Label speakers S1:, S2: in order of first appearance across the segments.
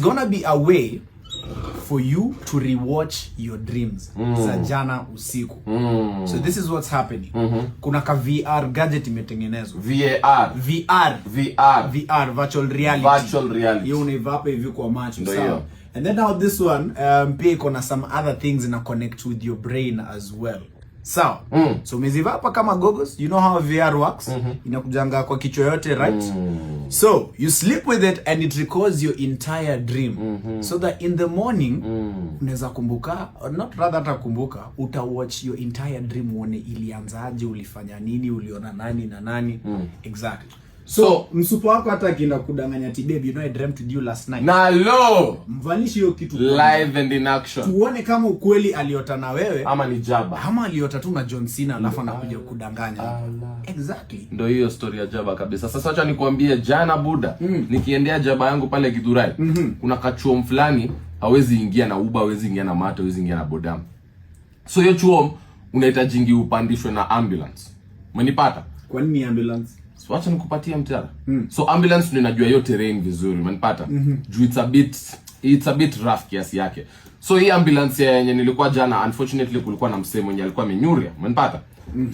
S1: gonna be a way for you to rewatch your dreams za jana usiku. So this is what's happening. Kuna ka VR gadget imetengenezwa. VR, virtual reality. Hiyo unaivapa hivi kwa macho, sawa? And then now this one pia iko na some other things ina connect with your brain as well. So, so umeziva hapa kama goggles, you know how VR works? Inakujanga kwa kichwa yote, right? So, you sleep with it and it records your entire dream. So that in the morning, unaweza kumbuka, or not rather hata kumbuka, utawatch your entire dream uone ilianzaje, ulifanya nini, uliona nani na nani. Exactly. So, msupo wako hata akienda kudanganya ati babe, you know I dreamt with you last night.
S2: Na lo!
S1: Mvanishi hiyo kitu
S2: live and in action.
S1: Tuone kama ukweli aliota na wewe
S2: ama ni jaba.
S1: Ama aliota tu na John Cena alafu anakuja kudanganya. Exactly.
S2: Ndio hiyo story ya jaba kabisa. Sasa acha nikwambie jana buda, nikiendea jaba yangu pale Githurai. Kuna kachuo fulani hawezi ingia na Uber, hawezi ingia na Mato, hawezi ingia na bodamu. So hiyo chuo unahitaji upandishwe na ambulance. Umenipata?
S1: Kwa nini ambulance?
S2: So acha nikupatie mtara. So ambulance ndio inajua hiyo terrain vizuri, umenipata? Juu it's a bit rough kiasi yake. So hii ambulance yenye nilikuwa jana, unfortunately kulikuwa na msemo mwenye alikuwa amenyuria, umenipata?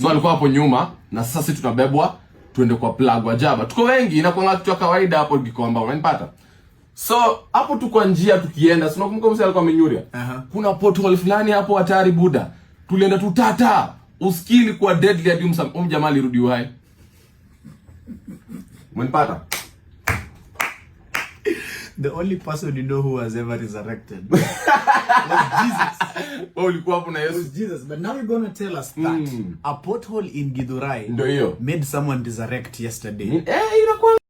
S2: So alikuwa hapo nyuma na sasa sisi tunabebwa tuende kwa plug wa jaba. Tuko wengi, inakuwa kitu cha kawaida hapo Gikomba, umenipata? So hapo tuko njia tukienda, sio kumbuka msemo alikuwa amenyuria. Kuna pothole fulani hapo hatari buda. Tulienda tutata. Uskili kwa deadly hadi jamaa alirudi uhai. Umenipata?
S1: The only person you know who has ever resurrected was Jesus.
S2: Oh, ulikuwa hapo na Yesu.
S1: Was Jesus. But now you're going to tell us that a pothole in Githurai
S2: ndio hiyo
S1: made someone resurrect yesterday.